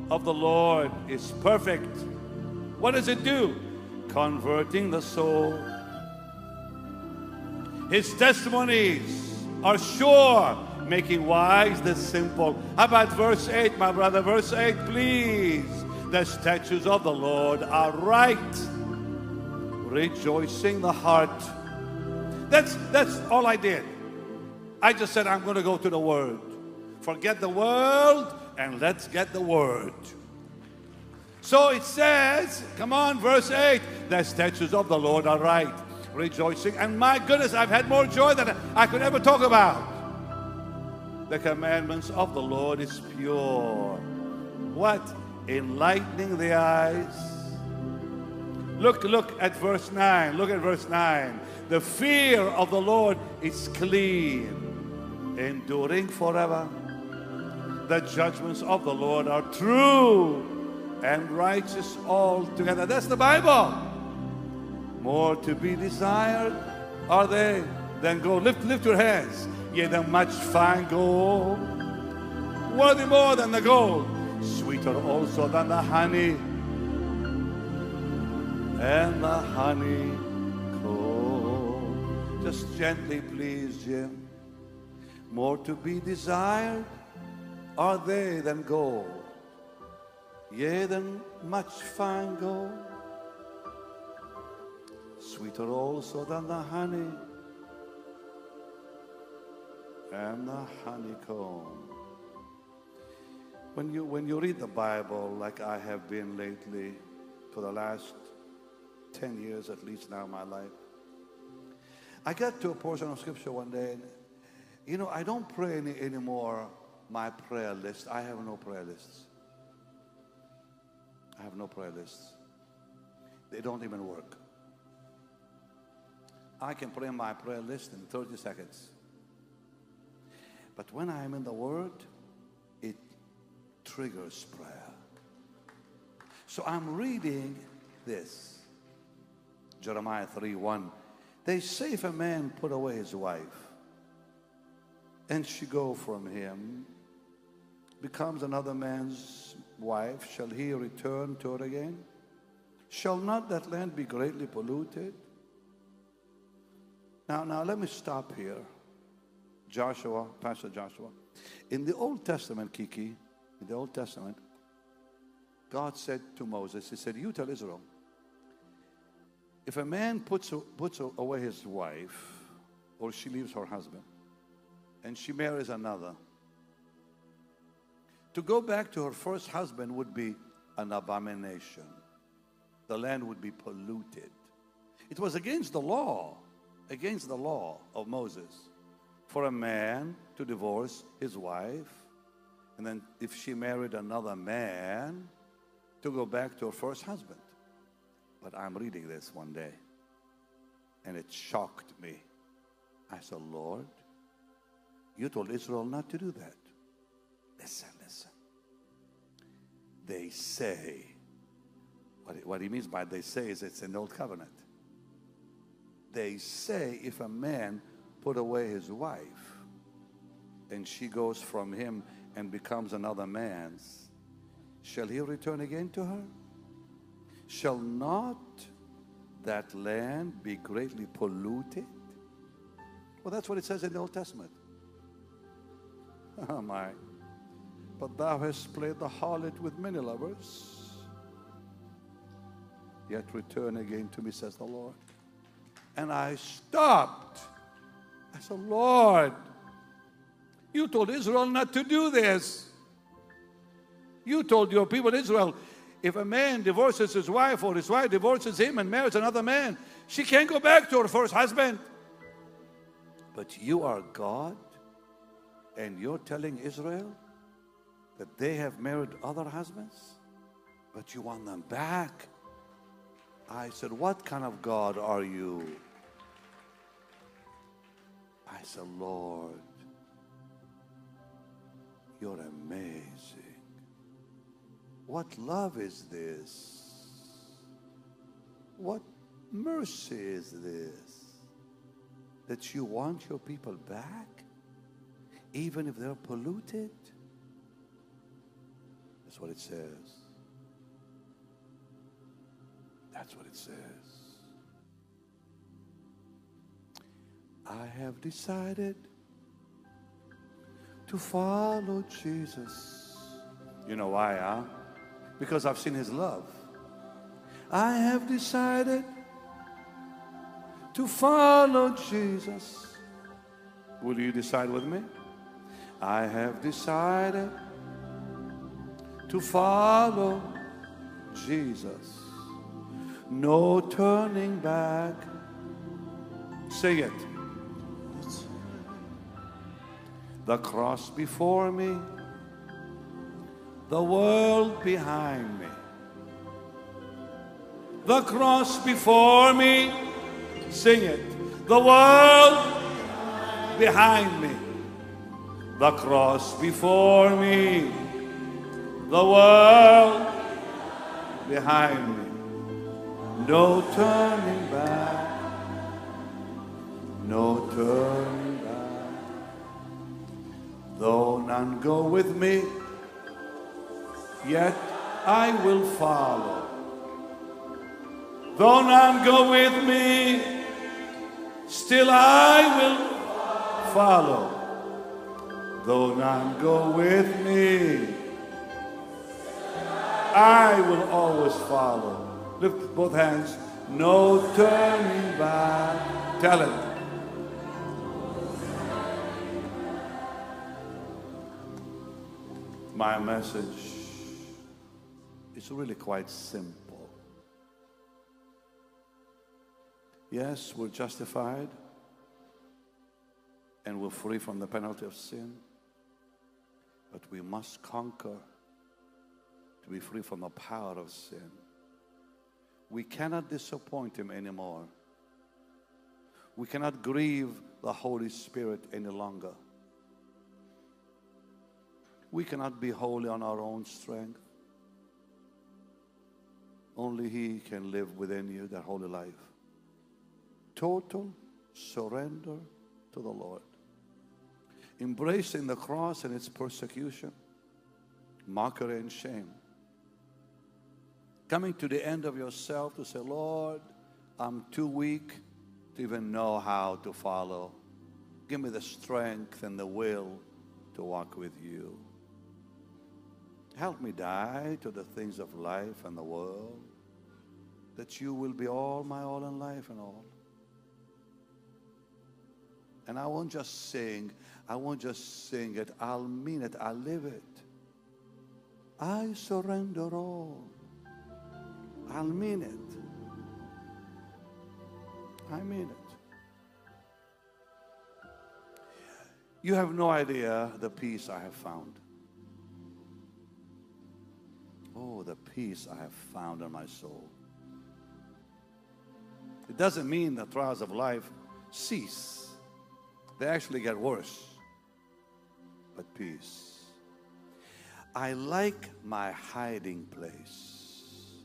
of the Lord is perfect. What does it do? Converting the soul. His testimonies are sure, making wise the simple. How about verse 8, my brother? Verse 8, please. The statutes of the Lord are right, rejoicing the heart. That's all I did. I just said, I'm going to go to the Word. Forget the world and let's get the Word. So it says, come on, verse 8, the statutes of the Lord are right, rejoicing. And my goodness, I've had more joy than I could ever talk about. The commandments of the Lord is pure. What? Enlightening the eyes. Look at verse 9. Look at verse 9. The fear of the Lord is clean, enduring forever. The judgments of the Lord are true and righteous altogether. That's the Bible. More to be desired are they than gold. Lift your hands. Yea, than much fine gold. Worthy more than the gold. Sweeter also than the honey. And the honeycomb. Just gently, please, Jim. More to be desired are they than gold. Yea, than much fine gold. Sweeter also than the honey and the honeycomb. When you read the Bible, like I have been lately, for the last 10 years at least now in my life, I got to a portion of Scripture one day, and I don't pray anymore my prayer list. I have no prayer lists. I have no prayer lists. They don't even work. I can pray my prayer list in 30 seconds. But when I am in the Word, it triggers prayer. So I'm reading this. Jeremiah 3:1. They say if a man put away his wife, and she go from him, becomes another man's wife, shall he return to her again? Shall not that land be greatly polluted? Now let me stop here. Joshua, Pastor Joshua. In the Old Testament, Kiki, in the Old Testament, God said to Moses, he said, you tell Israel, if a man puts away his wife, or she leaves her husband, and she marries another, to go back to her first husband would be an abomination. The land would be polluted. It was against the law of Moses, for a man to divorce his wife, and then if she married another man, to go back to her first husband. But I'm reading this one day, and it shocked me. I said, Lord, you told Israel not to do that. Listen. They say, what he means by they say is it's an old covenant. They say if a man put away his wife and she goes from him and becomes another man's, shall he return again to her? Shall not that land be greatly polluted? Well, that's what it says in the Old Testament. Oh my. But thou hast played the harlot with many lovers, yet return again to me, says the Lord. And I stopped. I said, Lord, you told Israel not to do this. You told your people Israel, if a man divorces his wife or his wife divorces him and marries another man, she can't go back to her first husband. But you are God, and you're telling Israel that they have married other husbands, but you want them back. I said, what kind of God are you? I said, Lord, you're amazing. What love is this? What mercy is this? That you want your people back, even if they're polluted? That's what it says. That's what it says. I have decided to follow Jesus. You know why, huh? Because I've seen His love. I have decided to follow Jesus. Will you decide with me? I have decided to follow Jesus. No turning back. Say it. The cross before me, the world behind me. The cross before me, sing it. The world behind me. The cross before me, the world behind me. No turning back, no turning back. Though none go with me, yet I will follow. Though none go with me, still I will follow. Though none go with me, I will always follow. Lift both hands. No turning back. Tell it. My message is really quite simple. Yes, we're justified and we're free from the penalty of sin, but we must conquer to be free from the power of sin. We cannot disappoint Him anymore. We cannot grieve the Holy Spirit any longer. We cannot be holy on our own strength. Only He can live within you that holy life. Total surrender to the Lord. Embracing the cross and its persecution, mockery and shame. Coming to the end of yourself to say, Lord, I'm too weak to even know how to follow. Give me the strength and the will to walk with you. Help me die to the things of life and the world, that you will be all my all in life and all. And I won't just sing it, I'll mean it, I'll live it. I surrender all. I'll mean it. I mean it. You have no idea the peace I have found. Oh, the peace I have found in my soul. It doesn't mean the trials of life cease. They actually get worse. But peace. I like my hiding place,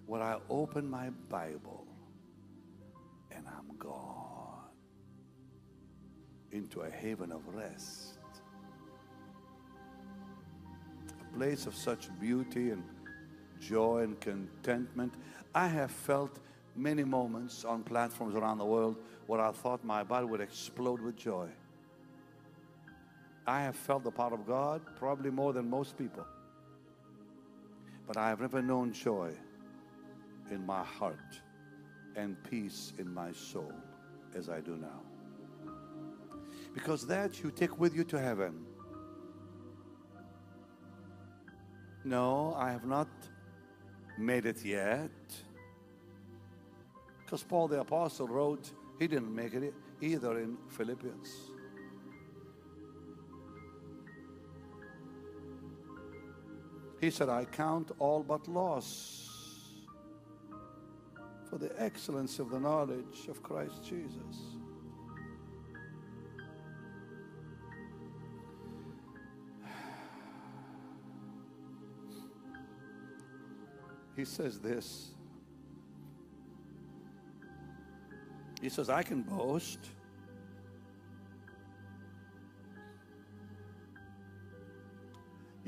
where I open my Bible and I'm gone into a haven of rest. A place of such beauty and joy and contentment. I have felt many moments on platforms around the world where I thought my body would explode with joy. I have felt the power of God probably more than most people. But I have never known joy in my heart and peace in my soul as I do now. Because that you take with you to heaven. No, I have not made it yet. Because Paul the Apostle wrote, he didn't make it either in Philippians. He said, I count all but loss for the excellence of the knowledge of Christ Jesus. He says this. He says, I can boast.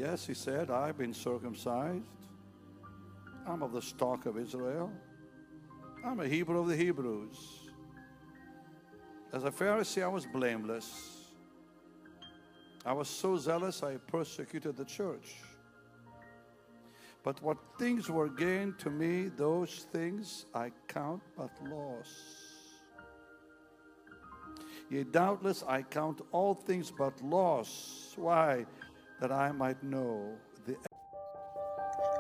Yes, he said, I've been circumcised. I'm of the stock of Israel. I'm a Hebrew of the Hebrews. As a Pharisee, I was blameless. I was so zealous, I persecuted the church. But what things were gained to me, those things I count but loss. Yea, doubtless I count all things but loss. Why? That I might know the...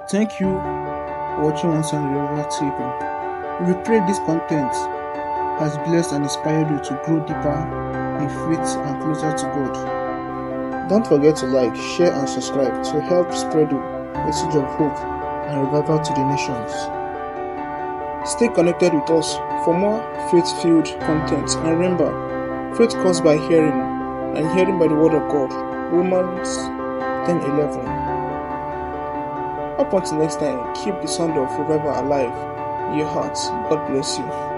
Thank you for watching Unsaved Renewal TV. We pray this content has blessed and inspired you to grow deeper in faith and closer to God. Don't forget to like, share and subscribe to help spread the message of hope and revival to the nations. Stay connected with us for more faith-filled content, and remember, faith comes by hearing, and hearing by the word of God. Romans 10:11. Up until next time, keep the sound of revival alive in your hearts. God bless you.